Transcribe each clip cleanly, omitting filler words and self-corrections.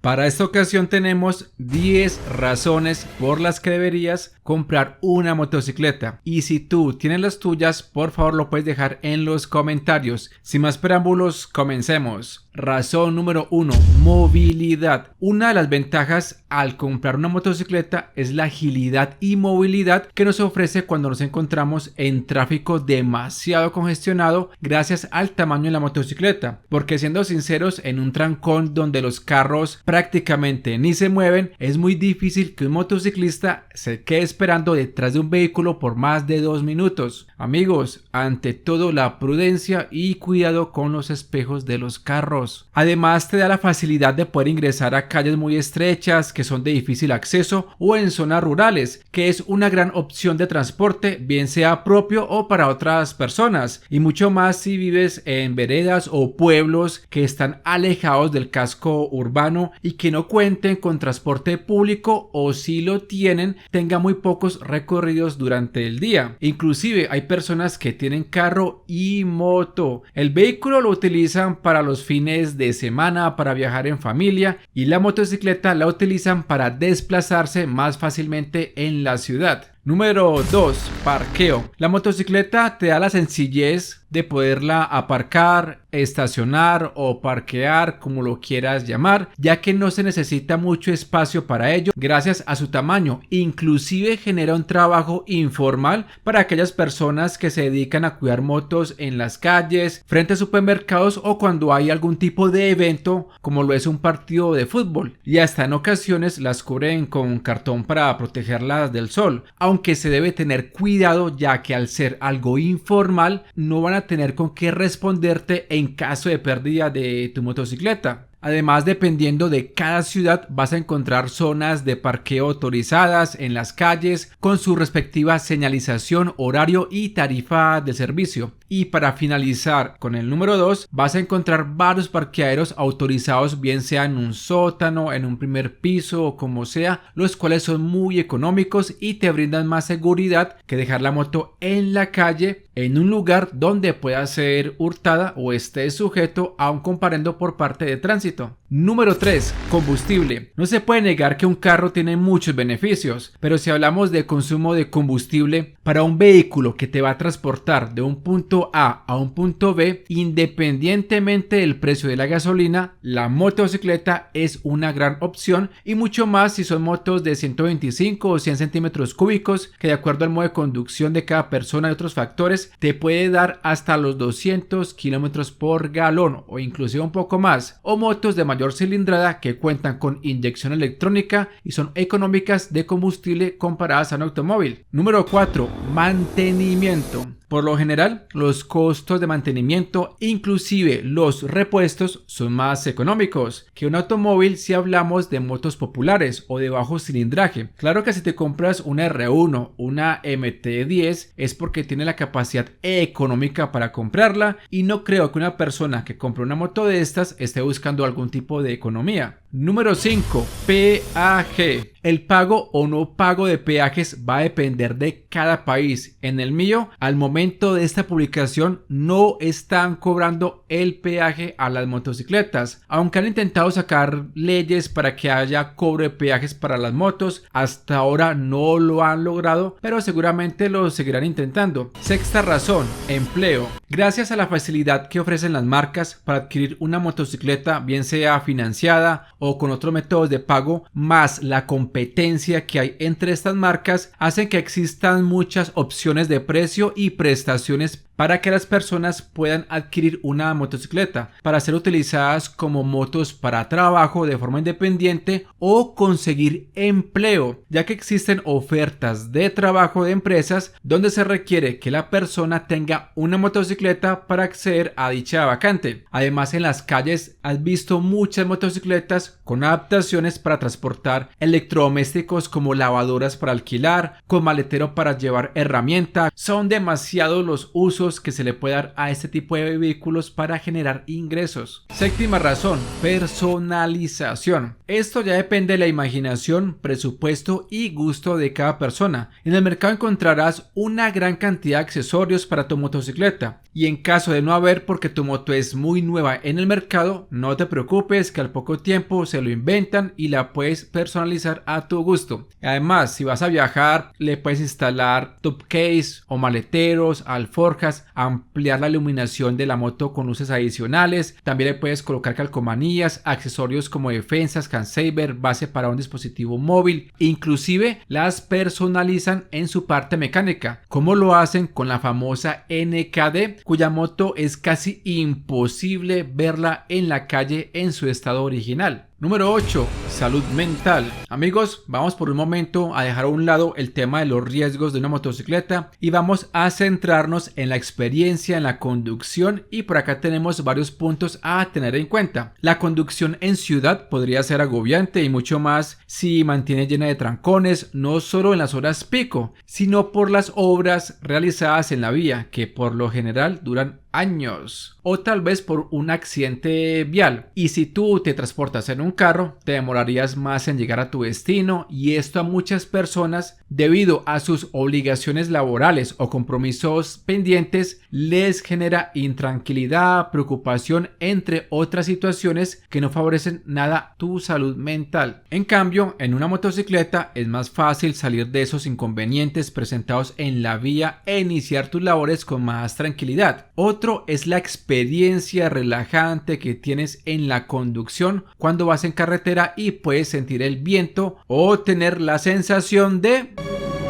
Para esta ocasión tenemos 10 razones por las que deberías comprar una motocicleta. Y si tú tienes las tuyas, por favor lo puedes dejar en los comentarios. Sin más preámbulos, comencemos. Razón número 1. Movilidad. Una de las ventajas al comprar una motocicleta es la agilidad y movilidad que nos ofrece cuando nos encontramos en tráfico demasiado congestionado gracias al tamaño de la motocicleta. Porque siendo sinceros, en un trancón donde los carros prácticamente ni se mueven, es muy difícil que un motociclista se quede esperando detrás de un vehículo por más de 2 minutos. Amigos, ante todo la prudencia y cuidado con los espejos de los carros. Además te da la facilidad de poder ingresar a calles muy estrechas que son de difícil acceso o en zonas rurales, que es una gran opción de transporte, bien sea propio o para otras personas, y mucho más si vives en veredas o pueblos que están alejados del casco urbano y que no cuenten con transporte público, o si lo tienen tenga muy pocos recorridos durante el día. Inclusive hay personas que tienen carro y moto. El vehículo lo utilizan para los fines de semana, para viajar en familia, y la motocicleta la utilizan para desplazarse más fácilmente en la ciudad. Número 2. Parqueo. La motocicleta te da la sencillez de poderla aparcar, estacionar o parquear, como lo quieras llamar, ya que no se necesita mucho espacio para ello gracias a su tamaño. Inclusive genera un trabajo informal para aquellas personas que se dedican a cuidar motos en las calles, frente a supermercados o cuando hay algún tipo de evento como lo es un partido de fútbol, y hasta en ocasiones las cubren con cartón para protegerlas del sol, aunque se debe tener cuidado, ya que al ser algo informal no van a tener con qué responderte en caso de pérdida de tu motocicleta. Además, dependiendo de cada ciudad, vas a encontrar zonas de parqueo autorizadas en las calles con su respectiva señalización, horario y tarifa de servicio. Y para finalizar con el número 2, vas a encontrar varios parqueaderos autorizados, bien sea en un sótano, en un primer piso o como sea, los cuales son muy económicos y te brindan más seguridad que dejar la moto en la calle, en un lugar donde pueda ser hurtada o esté sujeto a un comparendo por parte de tránsito. Número 3. Combustible. No se puede negar que un carro tiene muchos beneficios, pero si hablamos de consumo de combustible para un vehículo que te va a transportar de un punto A a un punto B, independientemente del precio de la gasolina, la motocicleta es una gran opción, y mucho más si son motos de 125 o 100 centímetros cúbicos, que de acuerdo al modo de conducción de cada persona y otros factores te puede dar hasta los 200 kilómetros por galón o inclusive un poco más, o motos de mayor cilindrada que cuentan con inyección electrónica y son económicas de combustible comparadas a un automóvil. Número 4. Mantenimiento. Por lo general, los costos de mantenimiento, inclusive los repuestos, son más económicos que un automóvil si hablamos de motos populares o de bajo cilindraje. Claro que si te compras una R1, una MT10, es porque tiene la capacidad económica para comprarla, y no creo que una persona que compre una moto de estas esté buscando algún tipo de economía. Número 5. Peaje. El pago o no pago de peajes va a depender de cada país. En el mío, al momento de esta publicación, no están cobrando el peaje a las motocicletas. Aunque han intentado sacar leyes para que haya cobro de peajes para las motos, hasta ahora no lo han logrado, pero seguramente lo seguirán intentando. Sexta razón. Empleo. Gracias a la facilidad que ofrecen las marcas para adquirir una motocicleta, bien sea financiada o con otros métodos de pago, más la competencia que hay entre estas marcas, hacen que existan muchas opciones de precio y prestaciones para que las personas puedan adquirir una motocicleta para ser utilizadas como motos para trabajo de forma independiente o conseguir empleo, ya que existen ofertas de trabajo de empresas donde se requiere que la persona tenga una motocicleta para acceder a dicha vacante. Además, en las calles has visto muchas motocicletas con adaptaciones para transportar electrodomésticos como lavadoras para alquilar, con maletero para llevar herramienta. Son demasiados los usos que se le puede dar a este tipo de vehículos para generar ingresos. Séptima razón. Personalización. Esto ya depende de la imaginación, presupuesto y gusto de cada persona. En el mercado encontrarás una gran cantidad de accesorios para tu motocicleta, y en caso de no haber porque tu moto es muy nueva en el mercado, no te preocupes que al poco tiempo se lo inventan y la puedes personalizar a tu gusto. Además, si vas a viajar, le puedes instalar top case o maleteros, alforjas, ampliar la iluminación de la moto con luces adicionales. También le puedes colocar calcomanías, accesorios como defensas, handsaver, base para un dispositivo móvil. Inclusive las personalizan en su parte mecánica, como lo hacen con la famosa NKD, cuya moto es casi imposible verla en la calle en su estado original. Número 8. Salud mental. Amigos, vamos por un momento a dejar a un lado el tema de los riesgos de una motocicleta y vamos a centrarnos en la experiencia en la conducción, y por acá tenemos varios puntos a tener en cuenta. La conducción en ciudad podría ser agobiante y mucho más si mantiene llena de trancones, no solo en las horas pico, sino por las obras realizadas en la vía, que por lo general duran años, o tal vez por un accidente vial. Y si tú te transportas en un carro, te demorarías más en llegar a tu destino, y esto a muchas personas, debido a sus obligaciones laborales o compromisos pendientes, les genera intranquilidad, preocupación, entre otras situaciones que no favorecen nada tu salud mental. En cambio, en una motocicleta es más fácil salir de esos inconvenientes presentados en la vía e iniciar tus labores con más tranquilidad. Otro es la experiencia relajante que tienes en la conducción cuando vas en carretera y puedes sentir el viento o tener la sensación de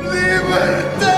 ¡libertad!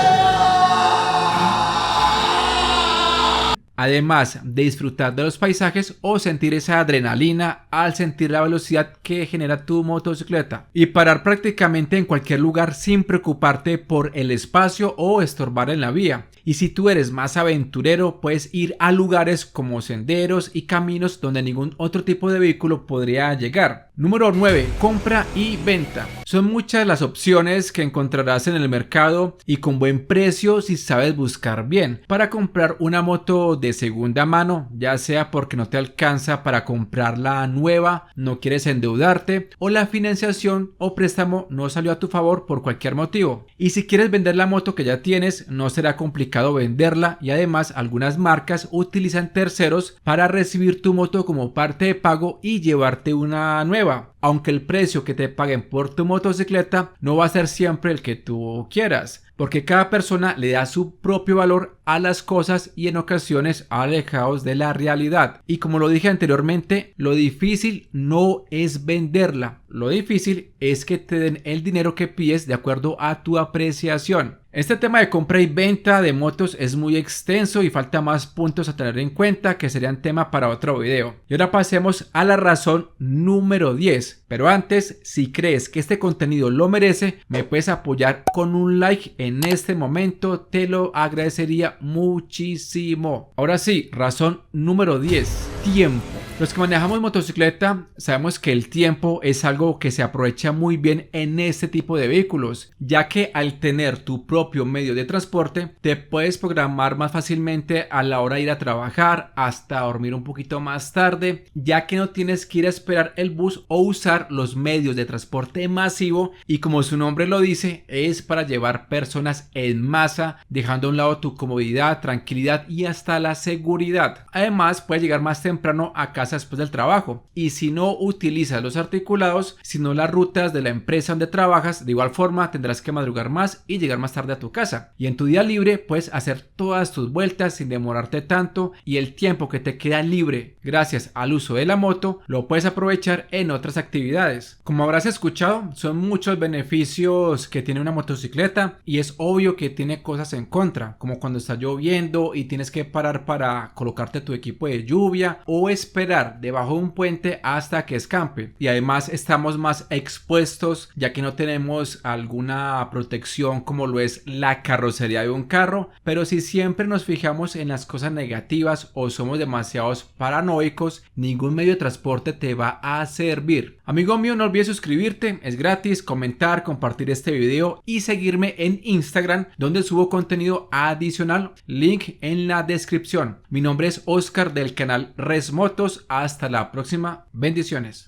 Además de disfrutar de los paisajes o sentir esa adrenalina al sentir la velocidad que genera tu motocicleta, y parar prácticamente en cualquier lugar sin preocuparte por el espacio o estorbar en la vía. Y si tú eres más aventurero, puedes ir a lugares como senderos y caminos donde ningún otro tipo de vehículo podría llegar. Número 9. Compra y venta. Son muchas las opciones que encontrarás en el mercado y con buen precio si sabes buscar bien para comprar una moto de segunda mano, ya sea porque no te alcanza para comprarla nueva, no quieres endeudarte, o la financiación o préstamo no salió a tu favor por cualquier motivo. Y si quieres vender la moto que ya tienes, no será complicado venderla, y además algunas marcas utilizan terceros para recibir tu moto como parte de pago y llevarte una nueva, aunque el precio que te paguen por tu motocicleta no va a ser siempre el que tú quieras, porque cada persona le da su propio valor a las cosas y en ocasiones alejados de la realidad. Y como lo dije anteriormente, lo difícil no es venderla, lo difícil es que te den el dinero que pides de acuerdo a tu apreciación. Este tema de compra y venta de motos es muy extenso y falta más puntos a tener en cuenta que serían tema para otro video. Y ahora pasemos a la razón número 10. Pero antes, si crees que este contenido lo merece, me puedes apoyar con un like en este momento, te lo agradecería muchísimo. Ahora sí, razón número 10. Tiempo. Los que manejamos motocicleta sabemos que el tiempo es algo que se aprovecha muy bien en este tipo de vehículos, ya que al tener tu propio medio de transporte te puedes programar más fácilmente a la hora de ir a trabajar, hasta dormir un poquito más tarde, ya que no tienes que ir a esperar el bus o usar los medios de transporte masivo, y como su nombre lo dice, es para llevar personas en masa, dejando a un lado tu comodidad, tranquilidad y hasta la seguridad. Además, puedes llegar más temprano a casa después del trabajo, y si no utilizas los articulados, sino las rutas de la empresa donde trabajas, de igual forma tendrás que madrugar más y llegar más tarde a tu casa. Y en tu día libre puedes hacer todas tus vueltas sin demorarte tanto, y el tiempo que te queda libre gracias al uso de la moto lo puedes aprovechar en otras actividades. Como habrás escuchado, son muchos beneficios que tiene una motocicleta, y es obvio que tiene cosas en contra, como cuando está lloviendo y tienes que parar para colocarte tu equipo de lluvia o esperar debajo de un puente hasta que escampe. Y además estamos más expuestos, ya que no tenemos alguna protección como lo es la carrocería de un carro. Pero si siempre nos fijamos en las cosas negativas o somos demasiados paranoicos, ningún medio de transporte te va a servir. Amigo mío, no olvides suscribirte, es gratis, comentar, compartir este video y seguirme en Instagram, donde subo contenido adicional, link en la descripción. Mi nombre es Oscar del canal Resmotos. Hasta la próxima. Bendiciones.